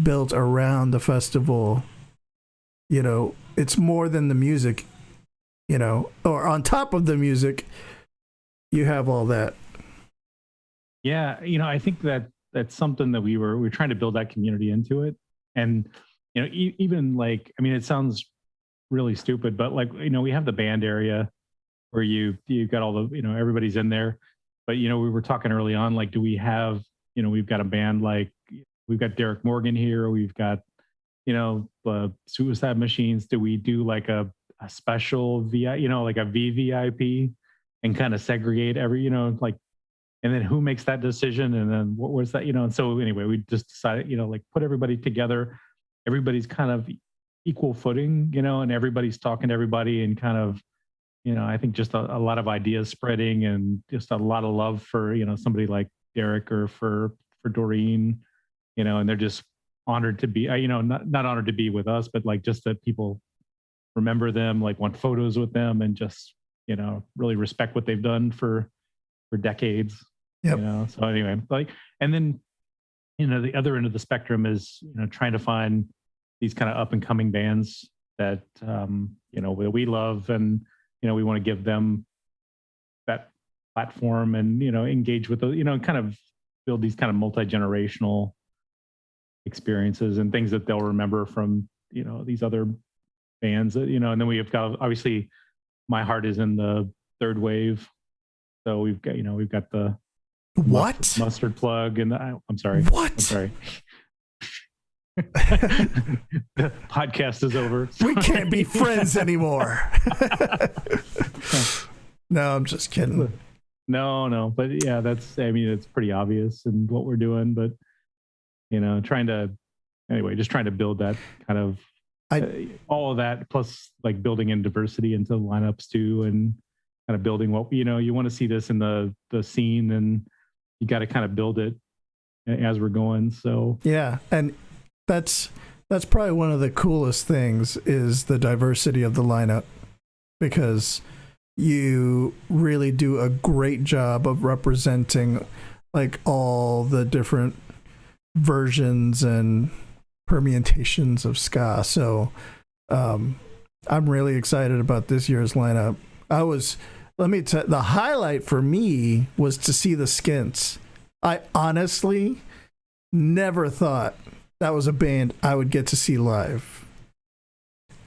built around the festival, it's more than the music, or on top of the music, you have all that? Yeah, I think that's something that we were trying to build that community into it. And you know, even like, I mean, it sounds really stupid, but like, you know, we have the band area where you got all the, you know, everybody's in there. But, you know, we were talking early on, like, do we have, you know, we've got a band, like we've got Derek Morgan here. We've got, you know, Suicide Machines. Do we do like a special VI, you know, like a VVIP and kind of segregate every, you know, like, and then who makes that decision? And then what was that, you know? And so anyway, we just decided, you know, like put everybody together. Everybody's kind of equal footing, you know, and everybody's talking to everybody and kind of, you know, I think just a lot of ideas spreading and just a lot of love for, you know, somebody like Derek or for Doreen, you know, and they're just honored to be, you know, not honored to be with us, but like just that people remember them, like want photos with them and just, you know, really respect what they've done for decades. Yep. You know, so anyway, like, and then, you know, the other end of the spectrum is, you know, trying to find these kind of up and coming bands that, you know, we love and, you know, we want to give them that platform and, you know, engage with the, you know, kind of build these kind of multi-generational experiences and things that they'll remember from, you know, these other bands that, you know, and then we have got, obviously my heart is in the third wave. So we've got, you know, we've got the mustard plug and I'm sorry. What? I'm sorry. The podcast is over. We can't be friends anymore. No, I'm just kidding. No, but yeah, that's, I mean, it's pretty obvious in what we're doing, but you know, just trying to build that kind of all of that, plus like building in diversity into the lineups too, and kind of building what, you know, you want to see this in the scene and you got to kind of build it as we're going. So yeah, and that's probably one of the coolest things is the diversity of the lineup, because you really do a great job of representing like all the different versions and permutations of ska. So I'm really excited about this year's lineup. The highlight for me was to see the Skints. I honestly never thought that was a band I would get to see live.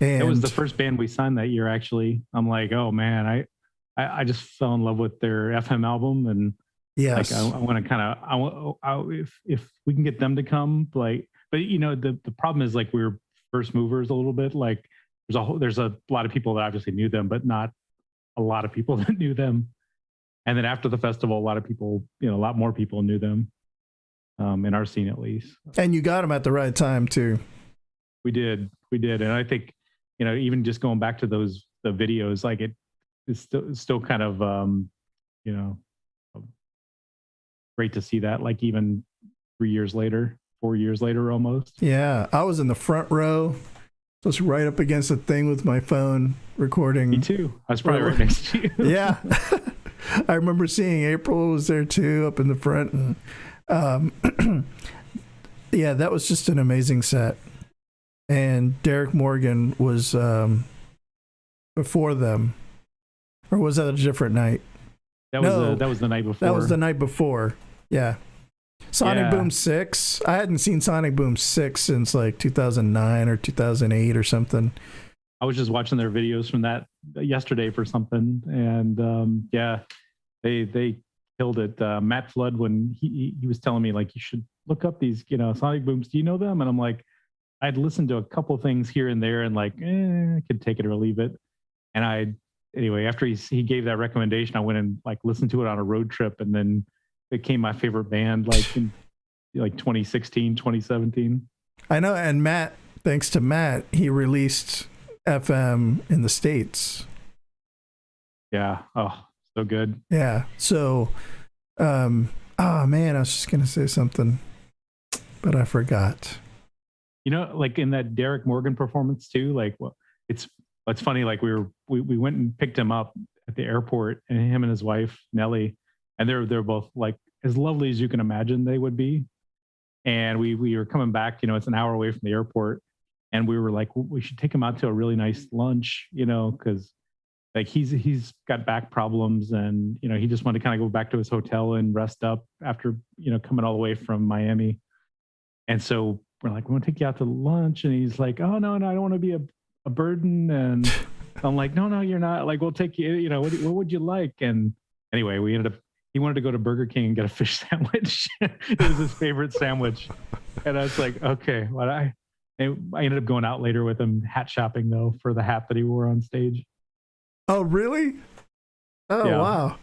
And it was the first band we signed that year, actually. I'm like, oh man, I just fell in love with their FM album, and yes, like I want to kind of, if we can get them to come, like, but you know, the problem is like we were first movers a little bit. Like there's a lot of people that obviously knew them, but not a lot of people that knew them. And then after the festival, a lot of people, you know, a lot more people knew them, in our scene at least. And you got them at the right time too. We did, and I think, you know, even just going back to the videos, like it's still kind of, you know, great to see that. Like even 4 years later almost. Yeah, I was in the front row. I was right up against the thing with my phone recording. Me too. I was probably right next to you. Yeah. I remember seeing April was there too, up in the front. And, yeah, that was just an amazing set. And Derek Morgan was before them. Or was that a different night? That was the night before. That was the night before. Yeah. Sonic Boom 6. I hadn't seen Sonic Boom 6 since like 2009 or 2008 or something. I was just watching their videos from that yesterday for something, and yeah, they killed it. Matt Flood, when he was telling me like you should look up these, you know, Sonic Booms. Do you know them? And I'm like, I'd listened to a couple things here and there, and like, I could take it or leave it. And anyway, after he gave that recommendation, I went and like listened to it on a road trip, and then it became my favorite band like in like 2016, 2017. I know, and Matt, thanks to Matt, he released FM in the States. Yeah. Oh, so good. Yeah. So, oh man, I was just gonna say something, but I forgot. You know, like in that Derek Morgan performance too, like it's funny, like we went and picked him up at the airport, and him and his wife Nellie, and they're both like as lovely as you can imagine they would be. And we were coming back, you know, it's an hour away from the airport, and we were like, we should take him out to a really nice lunch, you know, because like he's got back problems, and you know, he just wanted to kind of go back to his hotel and rest up after, you know, coming all the way from Miami. And so we're like, we want to take you out to lunch. And he's like, oh, no, I don't want to be a burden. And I'm like, no, you're not. Like, we'll take you, you know, what would you like? And anyway, he wanted to go to Burger King and get a fish sandwich. It was his favorite sandwich. And I was like, okay, I ended up going out later with him hat shopping though, for the hat that he wore on stage. Oh, really? Oh, yeah. Wow.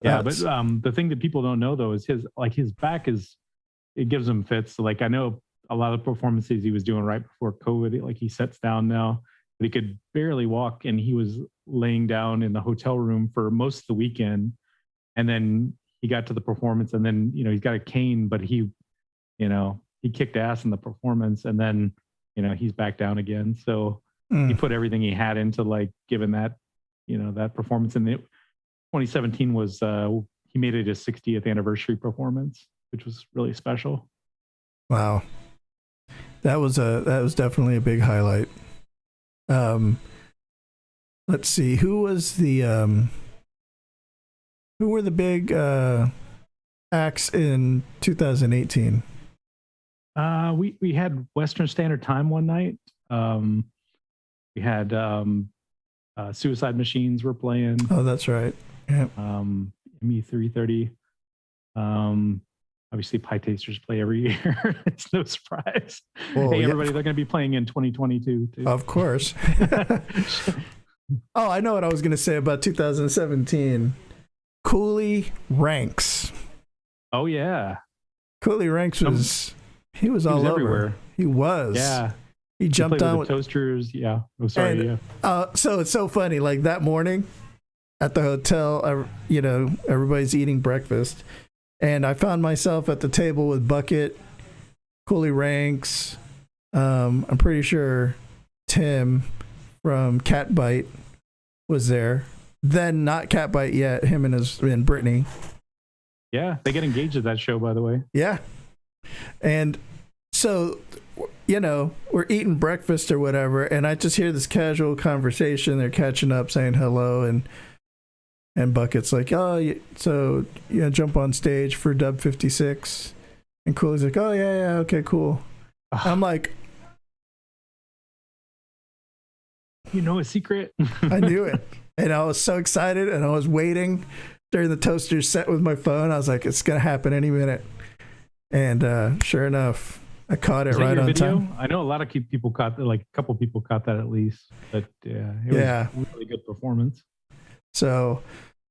Yeah. But the thing that people don't know though, is his back it gives him fits. Like, I know a lot of performances he was doing right before COVID, like he sits down now, but he could barely walk, and he was laying down in the hotel room for most of the weekend. And then he got to the performance, and then, you know, he's got a cane, but he kicked ass in the performance, and then, you know, he's back down again. So he put everything he had into, like, giving that, you know, that performance. And 2017 was, he made it his 60th anniversary performance, which was really special. Wow. That was definitely a big highlight. Let's see, who were the big acts in 2018? We had Western Standard Time one night. We had Suicide Machines were playing. Oh, that's right. Yeah. Me 330. Obviously, Pie Tasters play every year. It's no surprise. Well, hey, everybody, they're going to be playing in 2022 too. Of course. Oh, I know what I was going to say about 2017. Cooley Ranks. Oh yeah, Cooley Ranks was he was all over. Everywhere. He was. Yeah. He jumped on with the toasters. Yeah. Oh, sorry. And, yeah. So it's so funny. Like that morning at the hotel, you know, everybody's eating breakfast, and I found myself at the table with Bucket, Cooley Ranks. I'm pretty sure Tim from Catbite was there. Then not Catbite yet. Him and Brittany. Yeah, they get engaged at that show, by the way. Yeah, and so, you know, we're eating breakfast or whatever, and I just hear this casual conversation. They're catching up, saying hello, and Bucket's like, "Oh, so you know, jump on stage for Dub 56," and Cooley's like, "Oh yeah, okay, cool." I'm like, you know, a secret. I knew it, and I was so excited, and I was waiting during the toaster set with my phone. I was like, it's gonna happen any minute, and sure enough, I caught it right on time. I know a lot of people caught that, like a couple people caught that at least, but yeah, it was a really good performance. So,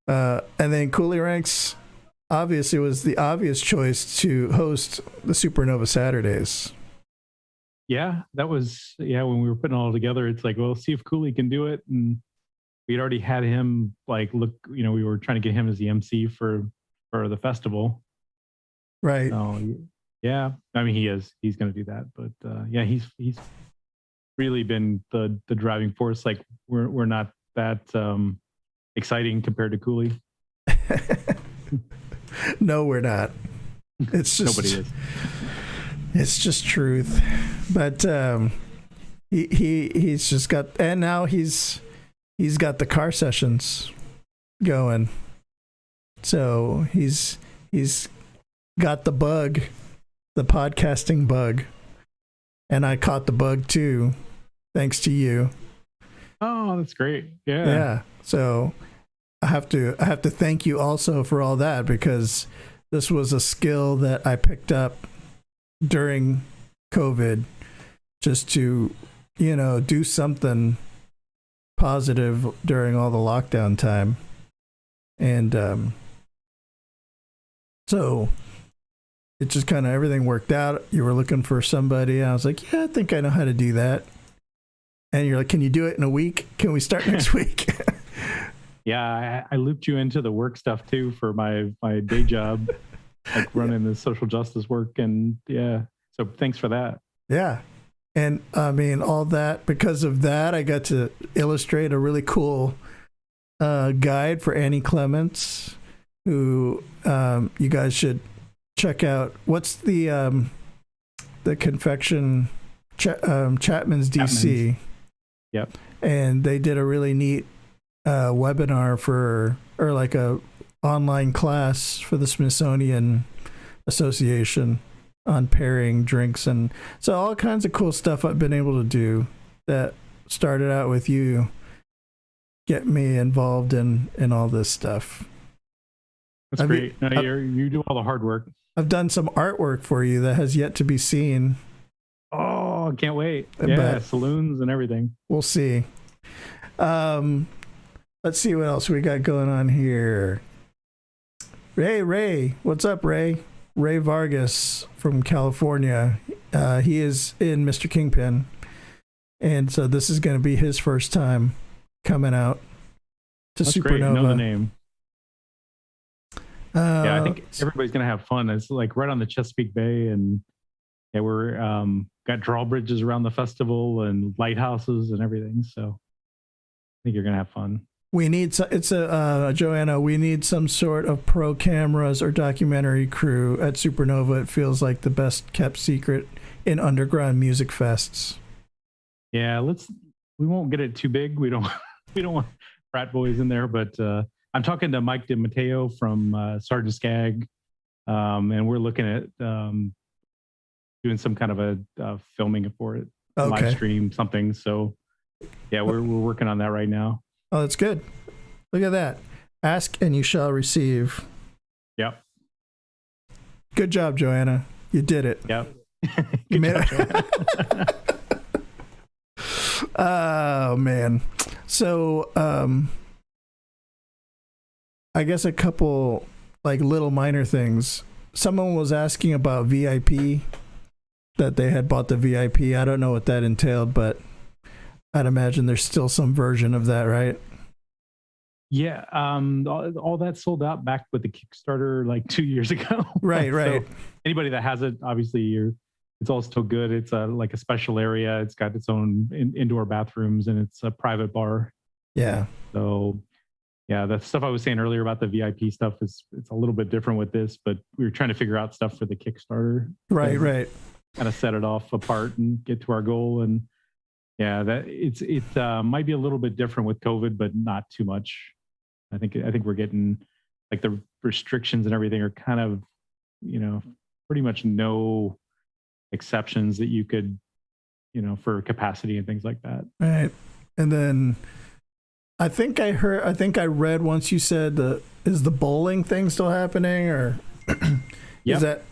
and then Cooley Ranks obviously was the obvious choice to host the Supernova Saturdays. Yeah, that was, when we were putting it all together, it's like, well, see if Cooley can do it. And we'd already had him, like, look, you know, we were trying to get him as the MC for the festival. Right. So, yeah, I mean, he's going to do that. But yeah, he's really been the driving force. Like, we're not that exciting compared to Cooley. No, we're not. It's just nobody is. It's just truth. But he's just got, and now he's got the car sessions going. So he's got the bug, the podcasting bug, and I caught the bug too, thanks to you. Oh, that's great. Yeah. Yeah. So I have to thank you also for all that, because this was a skill that I picked up during COVID, just to, you know, do something positive during all the lockdown time. And so it just kind of, everything worked out. You were looking for somebody, and I was like, yeah, I think I know how to do that. And you're like, can you do it in a week? Can we start next week? Yeah, I looped you into the work stuff too for my day job, like running the social justice work. And yeah, so thanks for that. Yeah. And I mean, all that, because of that, I got to illustrate a really cool guide for Annie Clements, who you guys should check out. What's the confection, Chapman's DC. Yep. And they did a really neat webinar or like a online class for the Smithsonian Association on pairing drinks, and so all kinds of cool stuff I've been able to do that started out with you get me involved in all this stuff. That's great. No, you do all the hard work. I've done some artwork for you that has yet to be seen. Oh, can't wait. Yeah, saloons and everything. We'll see. Let's see what else we got going on here. Ray. What's up, Ray? Ray Vargas from California. He is in Mr. Kingpin. And so this is going to be his first time coming out to That's Supernova. Great. I know the name. Yeah, I think everybody's going to have fun. It's like right on the Chesapeake Bay, and yeah, we're got drawbridges around the festival and lighthouses and everything. So I think you're going to have fun. We need Joanna. We need some sort of pro cameras or documentary crew at Supernova. It feels like the best kept secret in underground music fests. Yeah, we won't get it too big. We don't want frat boys in there, but I'm talking to Mike DeMatteo from Sergeant Skag, and we're looking at doing some kind of a filming for it, live stream something. So yeah, we're working on that right now. Oh, that's good. Look at that. Ask and you shall receive. Yep. Good job, Joanna. You did it. Yep. Good job, Joanna. Oh, man. So, I guess a couple like little minor things. Someone was asking about VIP, that they had bought the VIP. I don't know what that entailed, but I'd imagine there's still some version of that, right? Yeah, all that sold out back with the Kickstarter like 2 years ago. Right. So anybody that has it, obviously, it's all still good. It's like a special area. It's got its own indoor bathrooms, and it's a private bar. Yeah. So, yeah, the stuff I was saying earlier about the VIP stuff it's a little bit different with this, but we were trying to figure out stuff for the Kickstarter. Right. Kind of set it off apart and get to our goal. And yeah, that it might be a little bit different with COVID, but not too much. I think we're getting like the restrictions and everything are kind of, pretty much no exceptions that you could, for capacity and things like that. Right. And then I think I read once you said is the bowling thing still happening, or yep. Is that?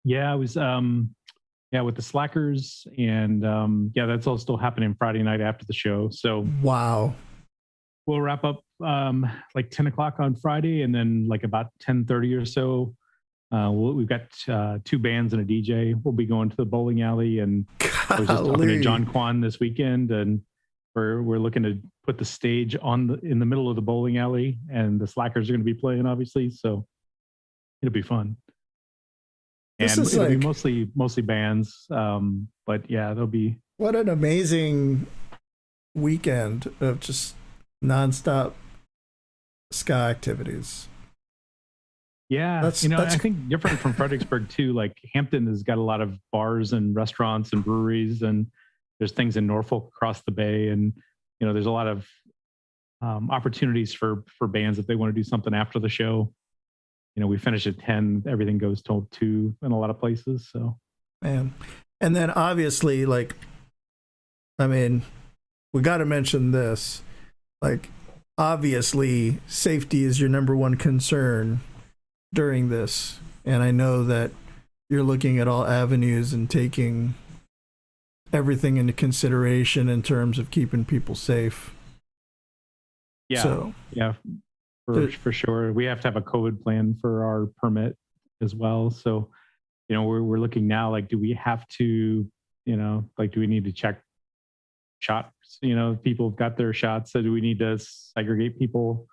Yeah, it was with the Slackers, and that's all still happening Friday night after the show. So wow. We'll wrap up like 10 o'clock on Friday, and then like about 10:30 or so, we've got two bands and a DJ. We'll be going to the bowling alley, and I was just talking to John Kwan this weekend, and we're looking to put the stage in the middle of the bowling alley, and the Slackers are going to be playing, obviously. So it'll be fun. And it'll be mostly bands, but yeah, there'll be. What an amazing weekend of just nonstop ska activities. Yeah, I think different from Fredericksburg too. Like Hampton has got a lot of bars and restaurants and breweries, and there's things in Norfolk across the bay, and there's a lot of opportunities for bands if they want to do something after the show. We finish at 10, everything goes till 2 in a lot of places. So, man. And then obviously, we got to mention this. Like, obviously, safety is your number one concern during this. And I know that you're looking at all avenues and taking everything into consideration in terms of keeping people safe. Yeah. So, yeah. For sure. We have to have a COVID plan for our permit as well. So, we're looking now, like, do we have to, do we need to check shots? People have got their shots. So do we need to segregate people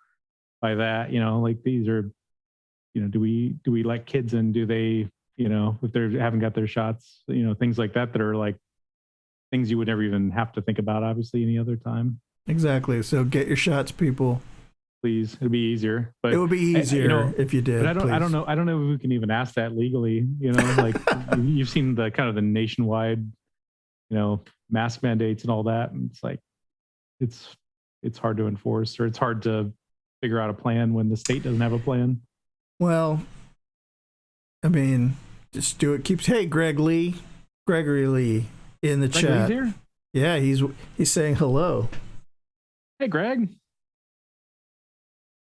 by that? These are, do we let kids in? Do they, if they haven't got their shots, things like that are like things you would never even have to think about, obviously, any other time. Exactly. So get your shots, people. Please, it'd be easier. But it would be easier if you did. But I don't know if we can even ask that legally. Like you've seen the kind of the nationwide, mask mandates and all that, and it's like it's hard to enforce, or it's hard to figure out a plan when the state doesn't have a plan. Well, Just do it. Keeps. Hey, Gregory Lee in the chat. Here? Yeah, he's saying hello. Hey, Greg.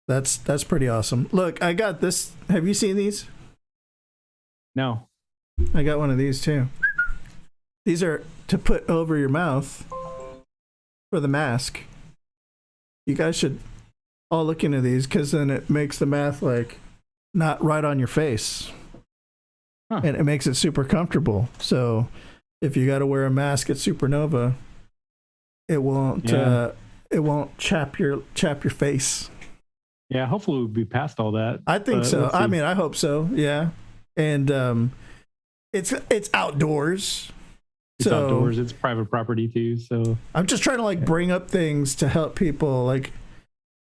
That's pretty awesome. Look, I got this. Have you seen these? No. I got one of these too. These are to put over your mouth for the mask. You guys should all look into these because then it makes the mask like not right on your face. Huh. And it makes it super comfortable. So if you got to wear a mask at Supernova, it won't chap your face. Yeah, hopefully we'll be past all that. I think so. I mean, I hope so. Yeah, and it's outdoors. It's outdoors. It's private property too. So I'm just trying to like bring up things to help people like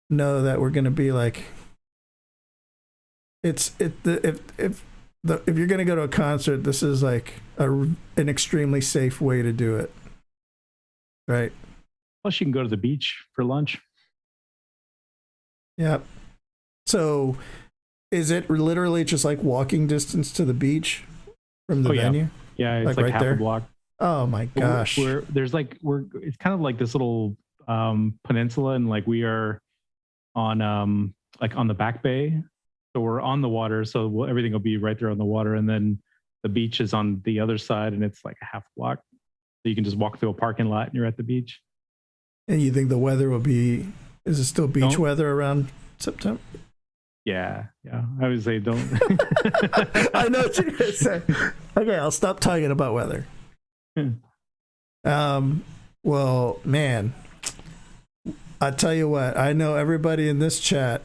know that we're going to be like if you're going to go to a concert, this is like an extremely safe way to do it. Right. Plus you can go to the beach for lunch. Yeah. So is it literally just like walking distance to the beach from the venue? Yeah, it's like half there? a block. Oh my gosh. It's kind of like this little peninsula, and like we are on like on the back bay. So we're on the water, so everything will be right there on the water, and then the beach is on the other side, and it's like a half block. So you can just walk through a parking lot and you're at the beach. And you think the weather will be, is it still beach weather around September? Yeah. I would say don't. I know what you're going to say. Okay, I'll stop talking about weather. Well, man, I tell you what, I know everybody in this chat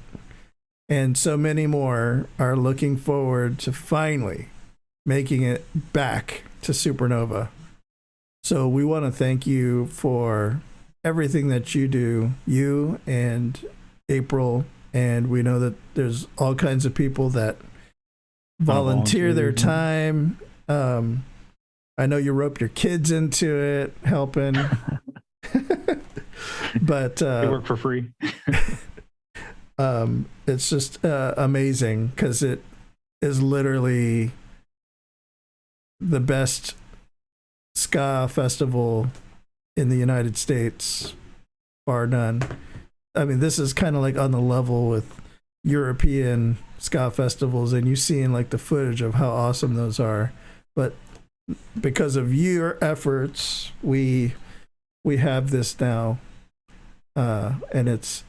and so many more are looking forward to finally making it back to Supernova. So we want to thank you for everything that you do, you and April, and we know that there's all kinds of people that volunteer their time. I know you rope your kids into it, helping. But they work for free. It's just amazing because it is literally the best ska festival in the United States, bar none. I mean, this is kind of like on the level with European ska festivals, and you seeing like the footage of how awesome those are. But because of your efforts, we have this now, and it's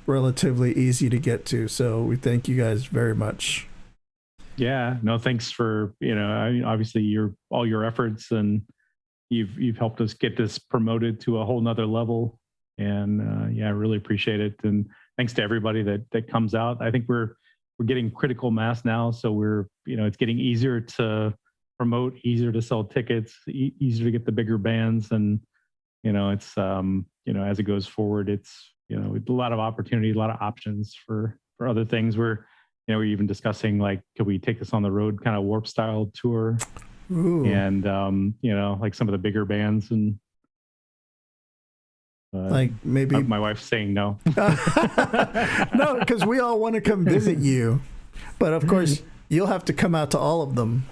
relatively easy to get to. So we thank you guys very much. Yeah, no, thanks for obviously all your efforts, and you've helped us get this promoted to a whole nother level. And I really appreciate it. And thanks to everybody that comes out. I think we're getting critical mass now, so we're it's getting easier to promote, easier to sell tickets, easier to get the bigger bands, and it's as it goes forward, it's a lot of opportunity, a lot of options for other things. We're even discussing like, could we take this on the road kind of Warp style tour? Ooh. And like some of the bigger bands, and like maybe my wife's saying no. No, because we all want to come visit you, but of course you'll have to come out to all of them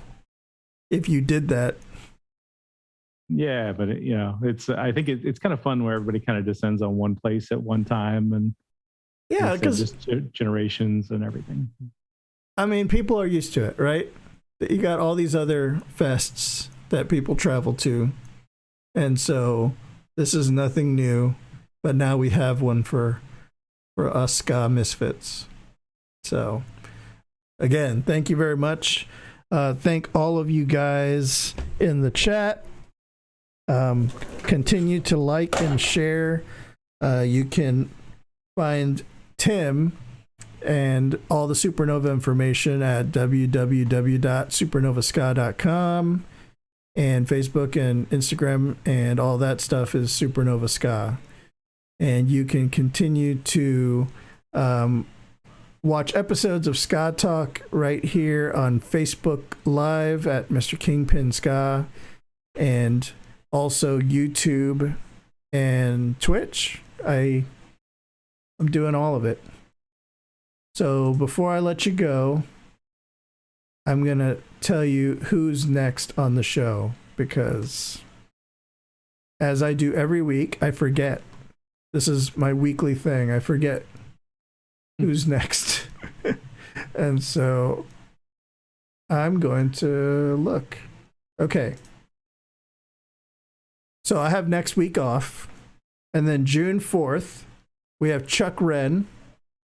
if you did that. Yeah, but I think it's kind of fun where everybody kind of descends on one place at one time, and because just generations and everything. I mean, people are used to it, right? You got all these other fests that people travel to, and so this is nothing new. But now we have one for us ska misfits. So again, thank you very much. Thank all of you guys in the chat. Continue to like and share. You can find Tim and all the Supernova information at www.supernovaska.com, and Facebook and Instagram and all that stuff is Supernova Ska. And you can continue to watch episodes of Ska Talk right here on Facebook Live at Mr. Kingpin Ska, and also YouTube and Twitch. I'm doing all of it. So before I let you go, I'm going to tell you who's next on the show, because as I do every week, I forget. This is my weekly thing. I forget who's next. And so I'm going to look. Okay. So I have next week off. And then June 4th, we have Chuck Wren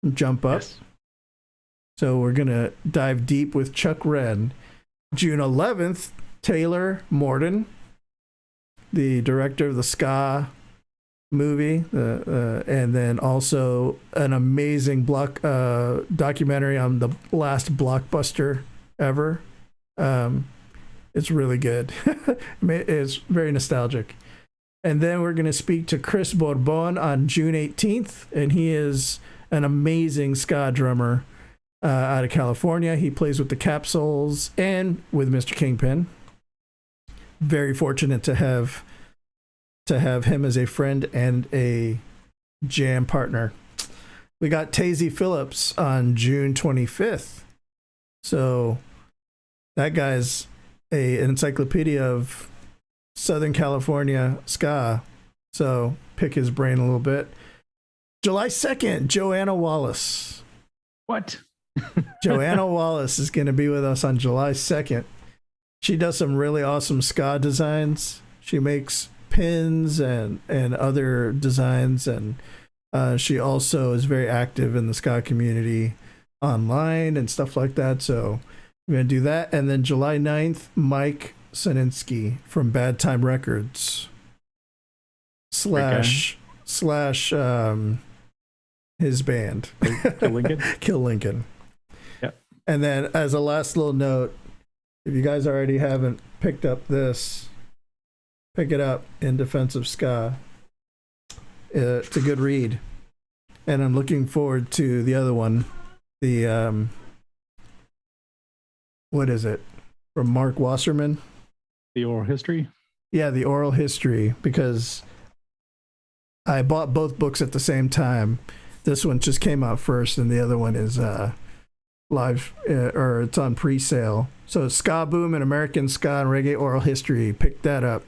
from Jump Up. Yes. So we're going to dive deep with Chuck Wren. June 11th, Taylor Morden, the director of the Ska movie, and then also an amazing documentary on the last blockbuster ever. It's really good. It's very nostalgic. And then we're going to speak to Chris Bourbon on June 18th, and he is an amazing ska drummer out of California. He plays with the Capsules and with Mr. Kingpin. Very fortunate to have him as a friend and a jam partner. We got Tazy Phillips on June 25th. So that guy's an encyclopedia of Southern California ska. So pick his brain a little bit. July 2nd, Joanna Wallace. What? Joanna Wallace is going to be with us on July 2nd. She does some really awesome ska designs. She makes pins and other designs, and she also is very active in the ska community online and stuff like that. So we're going to do that. And then July 9th, Mike Soninsky from Bad Time Records slash his band Kill Lincoln. Yep. And then as a last little note, if you guys already haven't picked up this, pick it up, In Defense of Ska. It's a good read, and I'm looking forward to the other one, the what is it, from Mark Wasserman? The Oral History? Yeah, the Oral History, because I bought both books at the same time. This one just came out first, and the other one is live, or it's on pre-sale. So Ska Boom and American Ska and Reggae Oral History. Pick that up.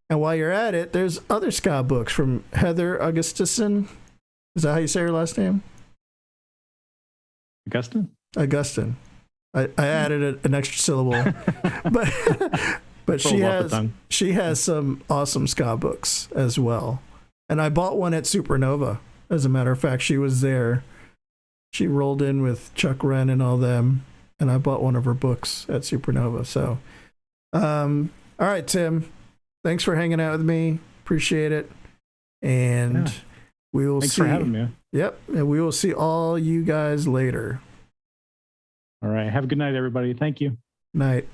And while you're at it, there's other ska books from Heather Augustin. Is that how you say her last name? Augustin. I added an extra syllable. but she has some awesome ska books as well. And I bought one at Supernova. As a matter of fact, she was there. She rolled in with Chuck Wren and all them, and I bought one of her books at Supernova. So, all right, Tim. Thanks for hanging out with me. Appreciate it. And we will Thanks see. for having me. Yep. And we will see all you guys later. All right. Have a good night, everybody. Thank you. Night.